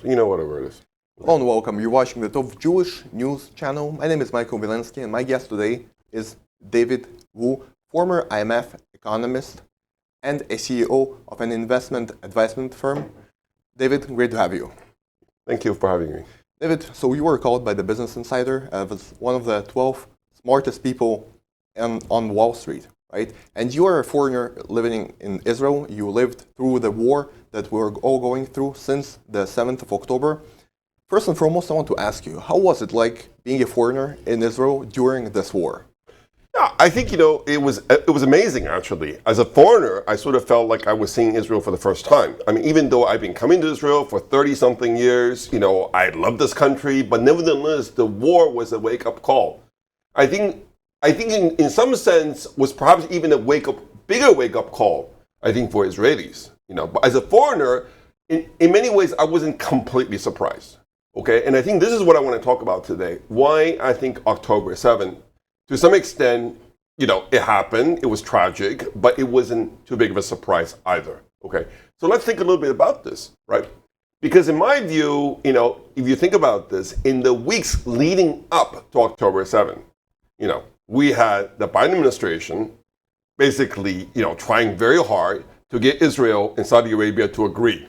whatever it is. Hello and welcome. You're watching the top Jewish news channel. My name is Michael Wilensky, and my guest today is David Wu, former IMF economist and a CEO of an investment advisement firm. David, great to have you. Thank you for having me. David, so you were called by the Business Insider as one of the 12 smartest people on Wall Street, right? And you are a foreigner living in Israel. You lived through the war that we're all going through since the 7th of October. First and foremost, I want to ask you, how was it like being a foreigner in Israel during this war? Yeah, I think, it was amazing, actually. As a foreigner, I sort of felt like I was seeing Israel for the first time. I mean, even though I've been coming to Israel for 30-something years, I love this country, but nevertheless, the war was a wake-up call. I think in some sense was perhaps even a bigger wake-up call, I think, for Israelis. But as a foreigner, in many ways, I wasn't completely surprised. Okay, and I think this is what I want to talk about today. Why I think October 7th, to some extent, it happened, it was tragic, but it wasn't too big of a surprise either. Okay, so let's think a little bit about this, right? Because in my view, if you think about this, in the weeks leading up to October 7th, we had the Biden administration basically, trying very hard to get Israel and Saudi Arabia to agree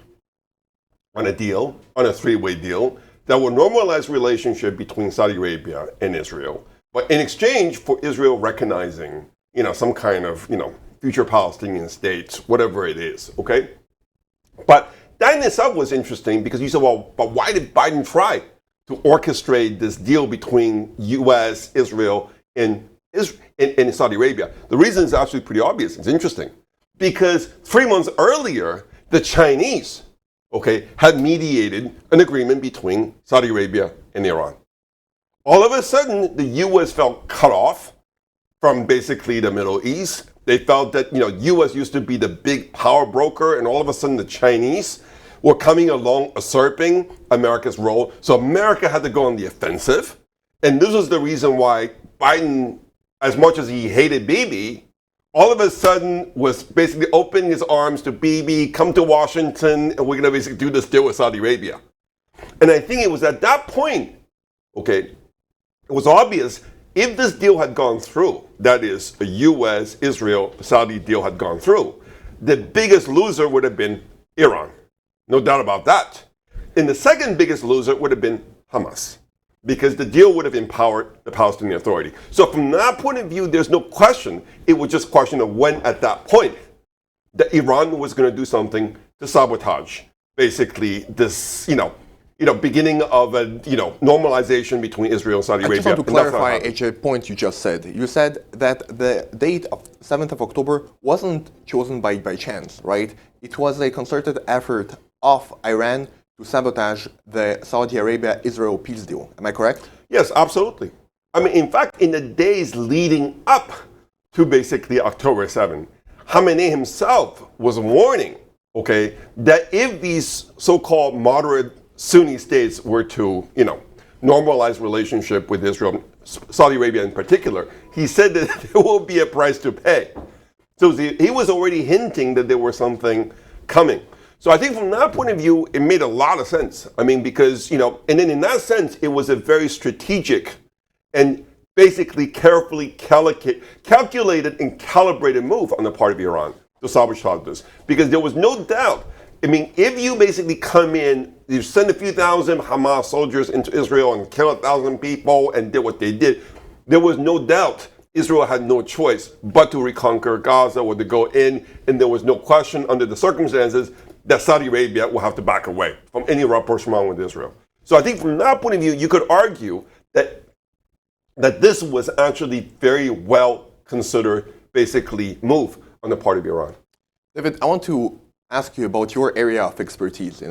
on a deal, on a three-way deal, that will normalize relationship between Saudi Arabia and Israel, but in exchange for Israel recognizing, some kind of, future Palestinian states, whatever it is, okay? But that in itself was interesting because you said, well, but why did Biden try to orchestrate this deal between U.S., Israel, and Saudi Arabia? The reason is actually pretty obvious. It's interesting because 3 months earlier, the Chinese, had mediated an agreement between Saudi Arabia and Iran. All of a sudden, the U.S. felt cut off from basically the Middle East. They felt that, U.S. used to be the big power broker, and all of a sudden the Chinese were coming along usurping America's role. So America had to go on the offensive. And this was the reason why Biden, as much as he hated Bibi, all of a sudden was basically opening his arms to Bibi, come to Washington, and we're going to basically do this deal with Saudi Arabia. And I think it was at that point, it was obvious if this deal had gone through, that is, a U.S., Israel, Saudi deal had gone through, the biggest loser would have been Iran. No doubt about that. And the second biggest loser would have been Hamas, because the deal would have empowered the Palestinian Authority. So from that point of view, there's no question. It was just a question of when, at that point, that Iran was going to do something to sabotage, basically, this, beginning of a, normalization between Israel and Saudi Arabia. I just want to clarify a point you just said. You said that the date of 7th of October wasn't chosen by chance, right? It was a concerted effort of Iran to sabotage the Saudi Arabia-Israel peace deal. Am I correct? Yes, absolutely. I mean, in fact, in the days leading up to basically October 7th, Khamenei himself was warning, that if these so-called moderate Sunni states were to, normalize relationship with Israel, Saudi Arabia in particular, he said that there will be a price to pay. So he was already hinting that there was something coming. So I think from that point of view, it made a lot of sense. I mean, because, and then in that sense, it was a very strategic and basically carefully calculated and calibrated move on the part of Iran to sabotage this. Because there was no doubt, I mean, if you basically come in, you send a few thousand Hamas soldiers into Israel and kill 1,000 people and did what they did, there was no doubt Israel had no choice but to reconquer Gaza or to go in, and there was no question under the circumstances that Saudi Arabia will have to back away from any rapprochement with Israel. So I think from that point of view, you could argue that this was actually very well considered, basically, move on the part of Iran. David, I want to ask you about your area of expertise,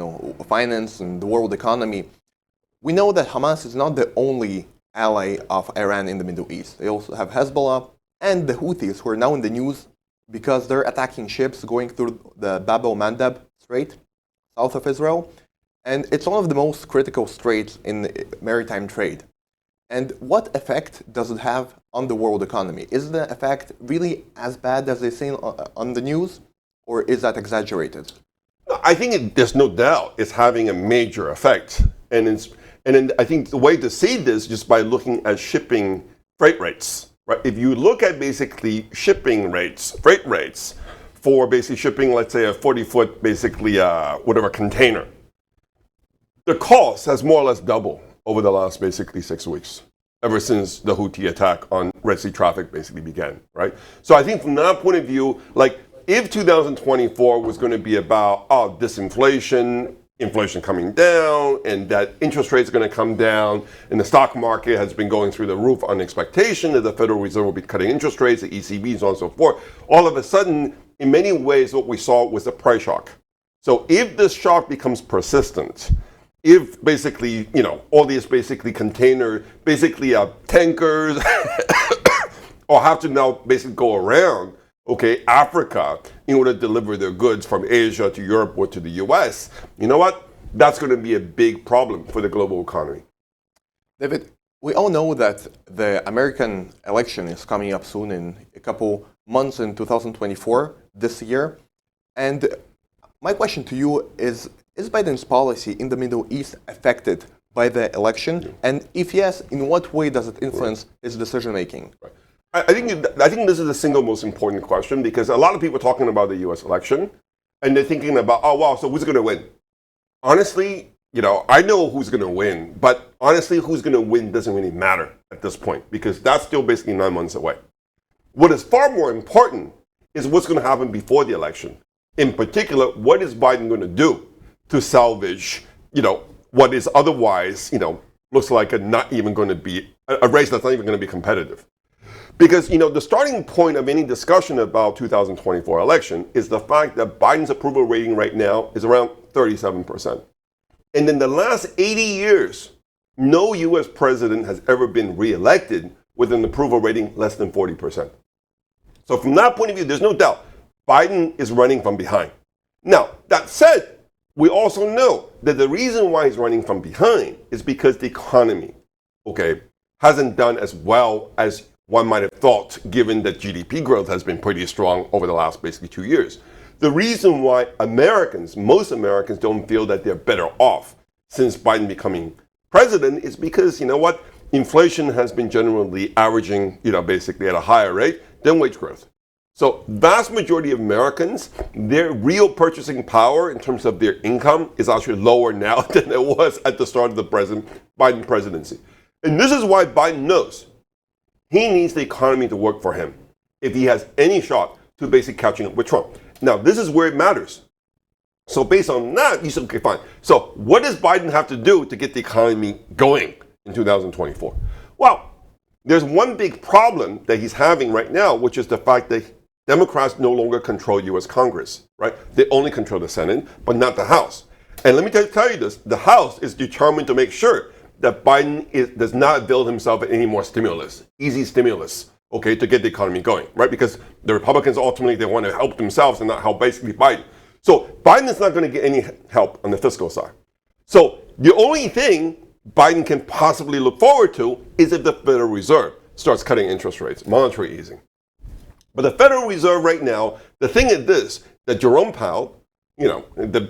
finance and the world economy. We know that Hamas is not the only ally of Iran in the Middle East. They also have Hezbollah and the Houthis, who are now in the news because they're attacking ships going through the Bab el-Mandeb Strait, south of Israel. And it's one of the most critical straits in maritime trade. And what effect does it have on the world economy? Is the effect really as bad as they say on the news, or is that exaggerated? I think there's no doubt it's having a major effect. And then I think the way to see this just by looking at shipping freight rates, right? If you look at basically shipping rates, freight rates for basically shipping, let's say a 40-foot basically whatever container, the cost has more or less doubled over the last basically 6 weeks, ever since the Houthi attack on Red Sea traffic basically began, right? So I think from that point of view, like if 2024 was going to be about disinflation, inflation coming down, and that interest rates are going to come down, and the stock market has been going through the roof on expectation that the Federal Reserve will be cutting interest rates, the ECB, so on and so forth, all of a sudden, in many ways, what we saw was a price shock. So if this shock becomes persistent, if basically, all these basically container, basically tankers, or have to now basically go around, Africa, in order to deliver their goods from Asia to Europe or to the US, you know what? That's going to be a big problem for the global economy. David, we all know that the American election is coming up soon in a couple months in 2024, this year. And my question to you is Biden's policy in the Middle East affected by the election? Yeah. And if yes, in what way does it influence his decision-making? Right. I think this is the single most important question, because a lot of people are talking about the U.S. election, and they're thinking about, so who's going to win? Honestly, I know who's going to win, but honestly, who's going to win doesn't really matter at this point, because that's still basically 9 months away. What is far more important is what's going to happen before the election. In particular, what is Biden going to do to salvage, what is otherwise, looks like not even going to be a race that's not even going to be competitive. Because, the starting point of any discussion about 2024 election is the fact that Biden's approval rating right now is around 37%. And in the last 80 years, no U.S. president has ever been reelected with an approval rating less than 40%. So from that point of view, there's no doubt Biden is running from behind. Now, that said, we also know that the reason why he's running from behind is because the economy, hasn't done as well as one might have thought, given that GDP growth has been pretty strong over the last basically 2 years. The reason why most Americans don't feel that they're better off since Biden becoming president is because, inflation has been generally averaging, basically at a higher rate than wage growth. So vast majority of Americans, their real purchasing power in terms of their income is actually lower now than it was at the start of the Biden presidency. And this is why Biden knows he needs the economy to work for him if he has any shot to basically catching up with Trump. Now, this is where it matters. So based on that, you said, fine. So what does Biden have to do to get the economy going in 2024? Well, there's one big problem that he's having right now, which is the fact that Democrats no longer control U.S. Congress, right? They only control the Senate, but not the House. And let me tell you this, the House is determined to make sure that Biden does not avail himself of any more easy stimulus, to get the economy going, right? Because the Republicans ultimately, they want to help themselves and not help basically Biden. So Biden is not going to get any help on the fiscal side. So the only thing Biden can possibly look forward to is if the Federal Reserve starts cutting interest rates, monetary easing. But the Federal Reserve right now, the thing is this, that Jerome Powell,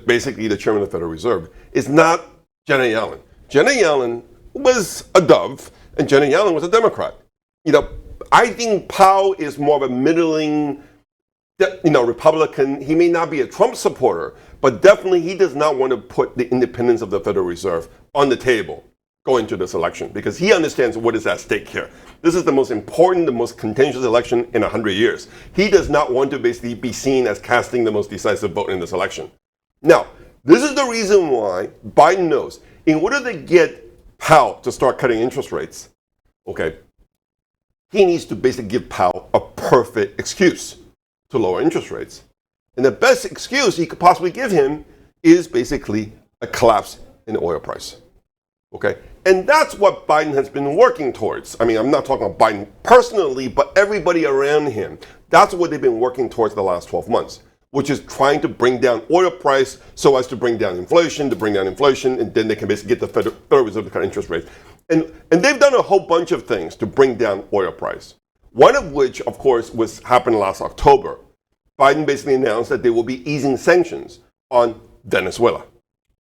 basically the chairman of the Federal Reserve, is not Janet Yellen. Janet Yellen was a dove, and Janet Yellen was a Democrat. I think Powell is more of a middling, Republican. He may not be a Trump supporter, but definitely he does not want to put the independence of the Federal Reserve on the table going to this election, because he understands what is at stake here. This is the most important, the most contentious election in 100 years. He does not want to basically be seen as casting the most decisive vote in this election. Now, this is the reason why Biden knows, in order to get Powell to start cutting interest rates, he needs to basically give Powell a perfect excuse to lower interest rates. And the best excuse he could possibly give him is basically a collapse in the oil price. And that's what Biden has been working towards. I mean, I'm not talking about Biden personally, but everybody around him. That's what they've been working towards the last 12 months, which is trying to bring down oil price so as to bring down inflation, and then they can basically get the Federal Reserve to cut interest rates. And they've done a whole bunch of things to bring down oil price. One of which, of course, happened last October. Biden basically announced that they will be easing sanctions on Venezuela.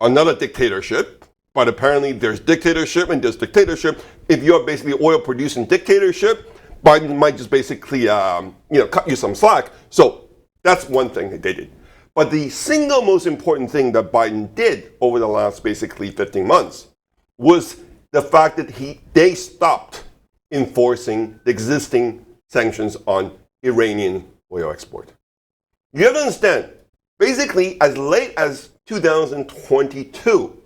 Another dictatorship, but apparently there's dictatorship and there's dictatorship. If you're basically oil producing dictatorship, Biden might just basically cut you some slack. So that's one thing that they did. But the single most important thing that Biden did over the last basically 15 months was the fact that they stopped enforcing the existing sanctions on Iranian oil export. You have to understand, basically as late as 2022,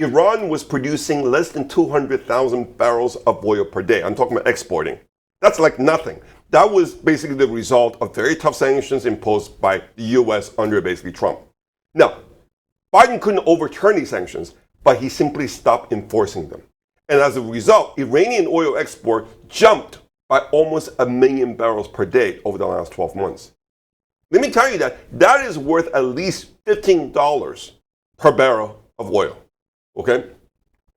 Iran was producing less than 200,000 barrels of oil per day. I'm talking about exporting. That's like nothing. That was basically the result of very tough sanctions imposed by the US under basically Trump. Now, Biden couldn't overturn these sanctions, but he simply stopped enforcing them. And as a result, Iranian oil export jumped by almost 1 million barrels per day over the last 12 months. Let me tell you that is worth at least $15 per barrel of oil. Okay?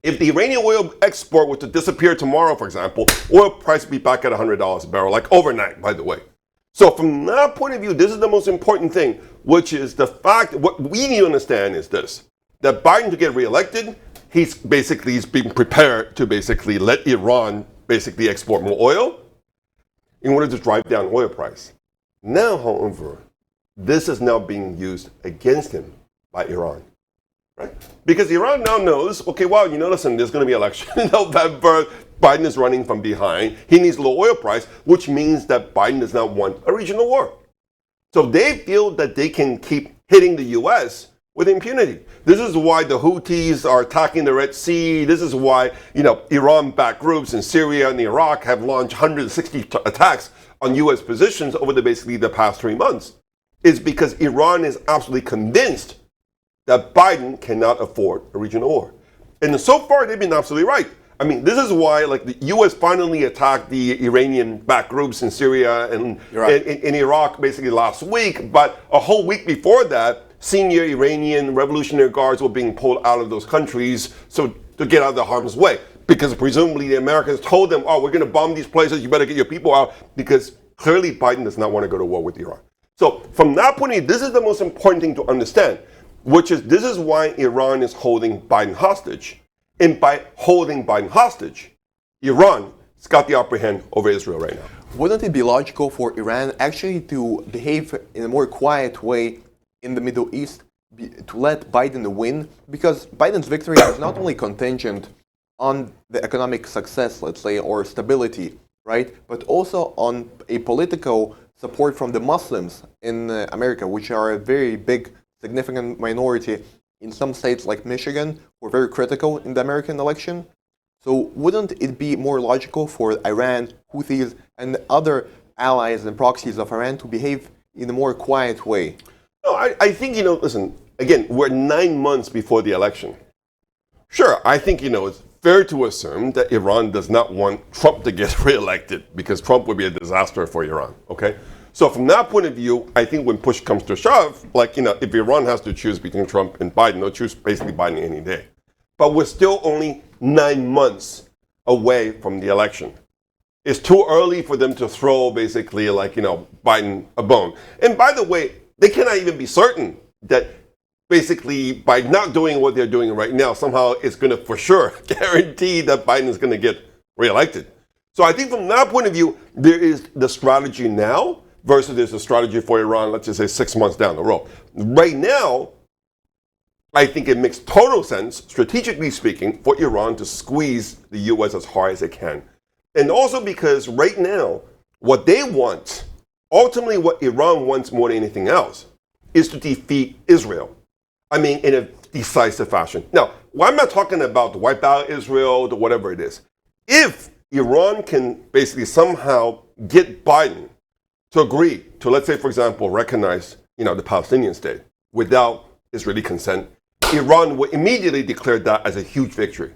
If the Iranian oil export were to disappear tomorrow, for example, oil price would be back at $100 a barrel, like overnight, by the way. So from that point of view, this is the most important thing, which is the fact, what we need to understand is this, that Biden to get reelected, he's being prepared to basically let Iran basically export more oil in order to drive down oil price. Now, however, this is now being used against him by Iran. Right? Because Iran now knows, okay, well, listen, there's going to be election in November. Biden is running from behind. He needs low oil price, which means that Biden does not want a regional war. So they feel that they can keep hitting the U.S. with impunity. This is why the Houthis are attacking the Red Sea. This is why, Iran-backed groups in Syria and Iraq have launched 160 attacks on U.S. positions over the past 3 months. It's because Iran is absolutely convinced that Biden cannot afford a regional war. And so far, they've been absolutely right. I mean, this is why the U.S. finally attacked the Iranian-backed groups in Syria and in Iraq basically last week. But a whole week before that, senior Iranian Revolutionary Guards were being pulled out of those countries to get out of the harm's way. Because presumably the Americans told them, oh, we're going to bomb these places, you better get your people out. Because clearly Biden does not want to go to war with Iran. So from that point of view, this is the most important thing to understand, which is this is why Iran is holding Biden hostage. And by holding Biden hostage, Iran has got the upper hand over Israel right now. Wouldn't it be logical for Iran actually to behave in a more quiet way in the Middle East, to let Biden win? Because Biden's victory is not only contingent on the economic success, let's say, or stability, right? But also on a political support from the Muslims in America, which are a very big, significant minority in some states like Michigan, who are very critical in the American election. So wouldn't it be more logical for Iran, Houthis, and other allies and proxies of Iran to behave in a more quiet way? No, I think, listen, again, we're 9 months before the election. Sure, I think, it's fair to assume that Iran does not want Trump to get reelected because Trump would be a disaster for Iran, okay? So from that point of view, I think when push comes to shove, if Iran has to choose between Trump and Biden, they'll choose basically Biden any day. But we're still only 9 months away from the election. It's too early for them to throw basically Biden a bone. And by the way, they cannot even be certain that basically by not doing what they're doing right now, somehow it's going to for sure guarantee that Biden is going to get reelected. So I think from that point of view, there is the strategy now versus there's a strategy for Iran, let's just say 6 months down the road. Right now, I think it makes total sense, strategically speaking, for Iran to squeeze the U.S. as hard as it can. And also because right now, what they want, ultimately what Iran wants more than anything else, is to defeat Israel. I mean, in a decisive fashion. Now, I'm not talking about to wipe out Israel, to whatever it is. If Iran can basically somehow get Biden to agree to, let's say, for example, recognize, the Palestinian state without Israeli consent, Iran would immediately declare that as a huge victory.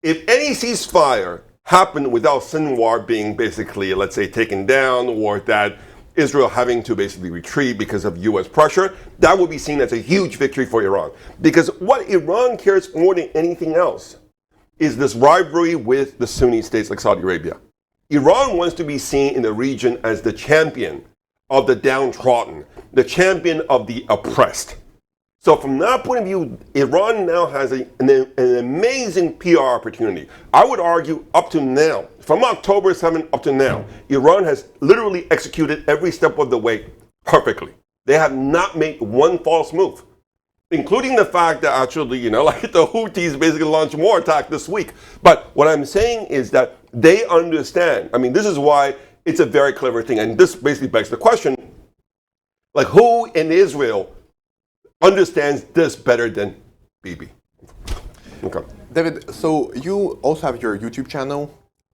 If any ceasefire happened without Sinwar being basically, let's say, taken down, or that Israel having to basically retreat because of U.S. pressure, that would be seen as a huge victory for Iran. Because what Iran cares more than anything else is this rivalry with the Sunni states like Saudi Arabia. Iran wants to be seen in the region as the champion of the downtrodden, the champion of the oppressed. So from that point of view, Iran now has an amazing PR opportunity. I would argue up to now, from October 7th up to now, Iran has literally executed every step of the way perfectly. They have not made one false move, including the fact that actually, like the Houthis basically launched more attack this week. But what I'm saying is that they understand. I mean, this is why it's a very clever thing. And this basically begs the question, like, who in Israel understands this better than Bibi? Okay. David, so you also have your YouTube channel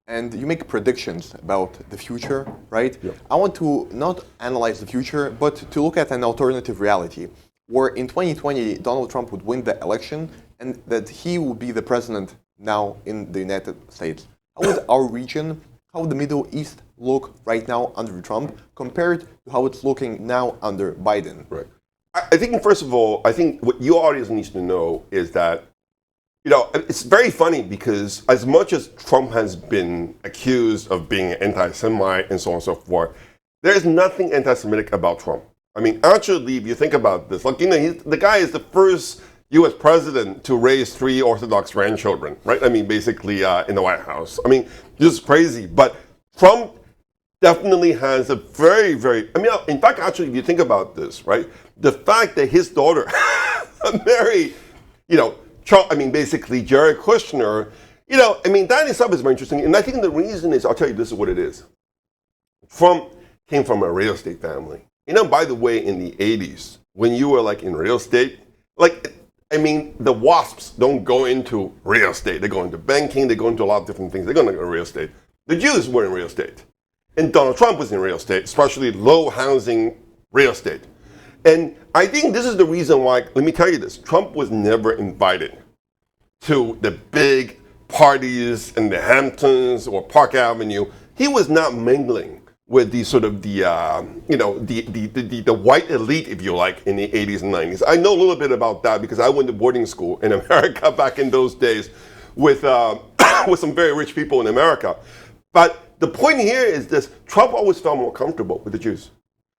and you make predictions about the future, right? Yeah. I want to not analyze the future, but to look at an alternative reality where in 2020 Donald Trump would win the election and that he would be the president now in the United States. How would our region, how would the Middle East look right now under Trump compared to how it's looking now under Biden? Right. I think, first of all, I think what your audience needs to know is that, it's very funny because as much as Trump has been accused of being an anti-Semite and so on and so forth, there's nothing anti-Semitic about Trump. I mean, actually, if you think about this, like, the guy is the first U.S. president to raise 3 Orthodox grandchildren, right? I mean, basically in the White House. I mean, just crazy. But Trump definitely has a very, very, in fact, actually, if you think about this, right? The fact that his daughter married, basically Jared Kushner, that in itself is very interesting. And I think the reason is, I'll tell you, this is what it is. Trump came from a real estate family. By the way, in the 80s, when you were like in real estate, the WASPs don't go into real estate. They go into banking. They go into a lot of different things. They're going to go to real estate. The Jews were in real estate. And Donald Trump was in real estate, especially low housing real estate. And I think this is the reason why, let me tell you this, Trump was never invited to the big parties in the Hamptons or Park Avenue. He was not mingling with the sort of the white elite, if you like, in the 80s and 90s. I know a little bit about that because I went to boarding school in America back in those days with some very rich people in America. But the point here is this: Trump always felt more comfortable with the Jews.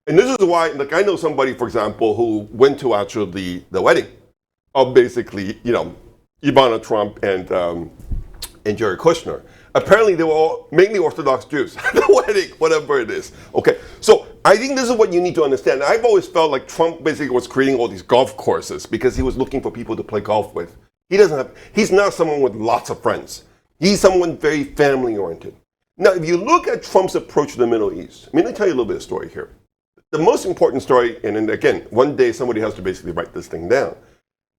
And this is why, like, I know somebody, for example, who went to actually the wedding of basically, Ivana Trump and Jared Kushner. Apparently, they were all mainly Orthodox Jews at the wedding, whatever it is. Okay, so I think this is what you need to understand. I've always felt like Trump basically was creating all these golf courses because he was looking for people to play golf with. He's not someone with lots of friends. He's someone very family-oriented. Now, if you look at Trump's approach to the Middle East, let me tell you a little bit of story here. The most important story, and again, one day somebody has to basically write this thing down.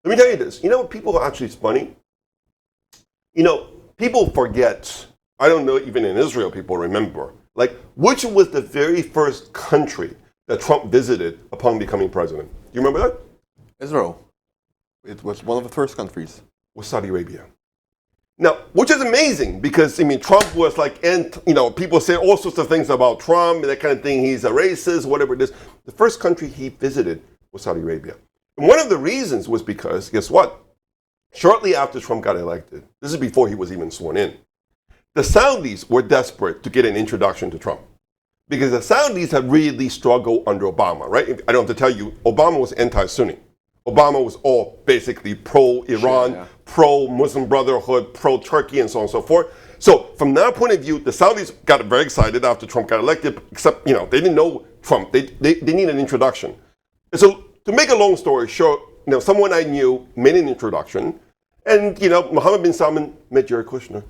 Let me tell you this. What people actually is funny? People forget. I don't know, even in Israel, people remember. Like, which was the very first country that Trump visited upon becoming president? Do you remember that? Israel. It was one of the first countries. Was Saudi Arabia. Now, which is amazing because, Trump was like, people say all sorts of things about Trump, that kind of thing. He's a racist, whatever it is. The first country he visited was Saudi Arabia. And one of the reasons was because, guess what? Shortly after Trump got elected, this is before he was even sworn in, the Saudis were desperate to get an introduction to Trump because the Saudis had really struggled under Obama, right? I don't have to tell you, Obama was anti-Sunni. Obama was all basically pro-Iran, yeah. Pro-Muslim Brotherhood, pro-Turkey, and so on and so forth. So from that point of view, the Saudis got very excited after Trump got elected, except, they didn't know Trump. They need an introduction. And so to make a long story short, someone I knew made an introduction, and, Mohammed bin Salman met Jared Kushner.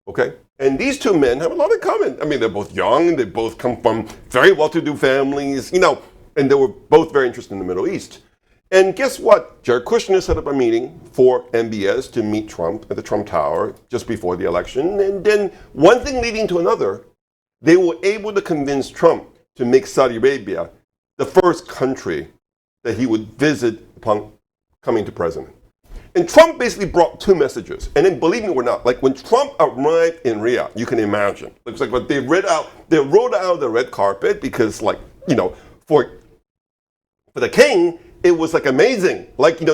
Okay? And these two men have a lot in common. They're both young, they both come from very well-to-do families, and they were both very interested in the Middle East. And guess what? Jared Kushner set up a meeting for MBS to meet Trump at the Trump Tower just before the election. And then one thing leading to another, they were able to convince Trump to make Saudi Arabia the first country that he would visit upon coming to president. And Trump basically brought 2 messages. And then, believe me or not, like when Trump arrived in Riyadh, you can imagine. Looks like what they rolled out the red carpet because, for the king, it was like amazing.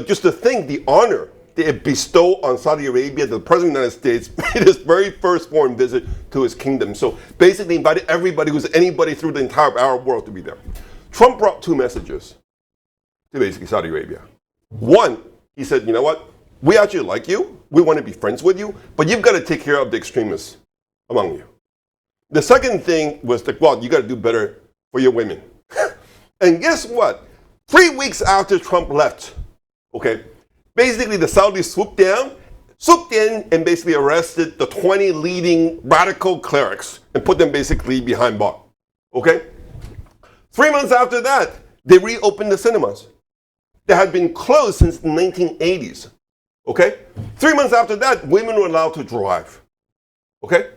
Just to think the honor they bestow on Saudi Arabia, the President of the United States made his very first foreign visit to his kingdom. So basically invited everybody who's anybody through the entire Arab world to be there. Trump brought 2 messages to basically Saudi Arabia. One, he said, you know what? We actually like you. We want to be friends with you, but you've got to take care of the extremists among you. The second thing was that, well, you got to do better for your women. And guess what? 3 weeks after Trump left, okay, basically the Saudis swooped in and basically arrested the 20 leading radical clerics and put them basically behind bars. Okay? 3 months after that, they reopened the cinemas. They had been closed since the 1980s. Okay? 3 months after that, women were allowed to drive. Okay?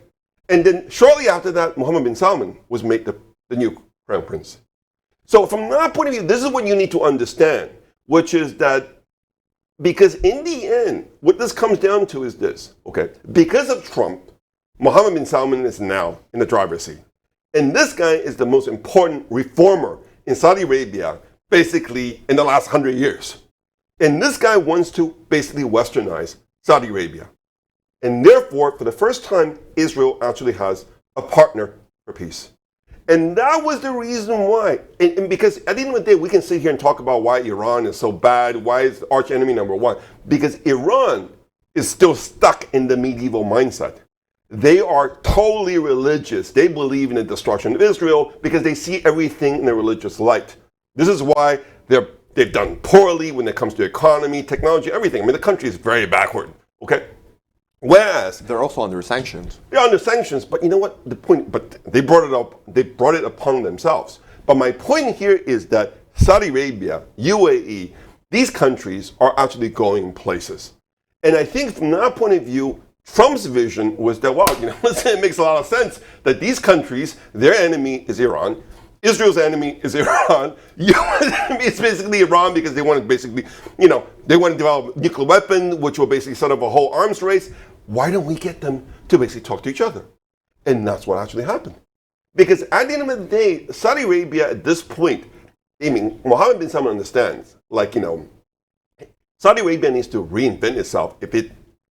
And then shortly after that, Mohammed bin Salman was made the new crown prince. So from that point of view, this is what you need to understand, which is that because in the end, what this comes down to is this, okay? Because of Trump, Mohammed bin Salman is now in the driver's seat. And this guy is the most important reformer in Saudi Arabia, basically in the last 100 years. And this guy wants to basically westernize Saudi Arabia. And therefore, for the first time, Israel actually has a partner for peace. And that was the reason why. And because at the end of the day, we can sit here and talk about why Iran is so bad, why is the arch enemy number one. Because Iran is still stuck in the medieval mindset. They are totally religious. They believe in the destruction of Israel because they see everything in a religious light. This is why they've done poorly when it comes to economy, technology, everything. I mean, the country is very backward, okay? Whereas they're also under sanctions. They're under sanctions, but you know what? The point, but they brought it up. They brought it upon themselves. But my point here is that Saudi Arabia, UAE, these countries are actually going places. And I think from that point of view, Trump's vision was that, well, you know, listen, it makes a lot of sense that these countries, their enemy is Iran. Israel's enemy is Iran. It's basically Iran because they want to basically, you know, they want to develop a nuclear weapon, which will basically set up a whole arms race. Why don't we get them to basically talk to each other? And that's what actually happened. Because at the end of the day, Saudi Arabia at this point, I mean, Mohammed bin Salman understands, like, you know, Saudi Arabia needs to reinvent itself if it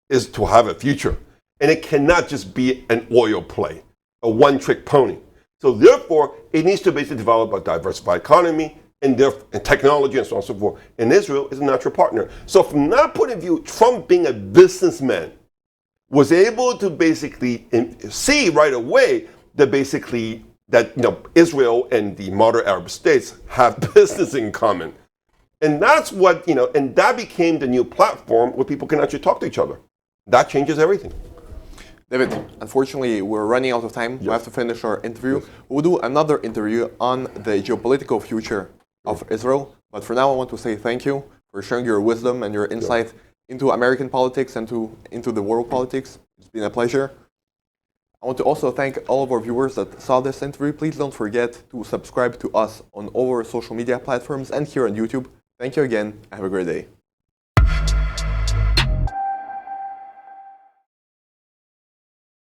is to have a future. And it cannot just be an oil play, a one-trick pony. So therefore, it needs to basically develop a diversified economy and technology and so on and so forth. And Israel is a natural partner. So from that point of view, Trump being a businessman was able to basically see right away that basically that, you know, Israel and the modern Arab states have business in common. And that's what, you know, and that became the new platform where people can actually talk to each other. That changes everything. David, unfortunately, we're running out of time. Yes. We have to finish our interview. Yes. We'll do another interview on the geopolitical future of Israel. But for now, I want to say thank you for sharing your wisdom and your insight into American politics and into the world politics. It's been a pleasure. I want to also thank all of our viewers that saw this interview. Please don't forget to subscribe to us on all our social media platforms and here on YouTube. Thank you again. Have a great day.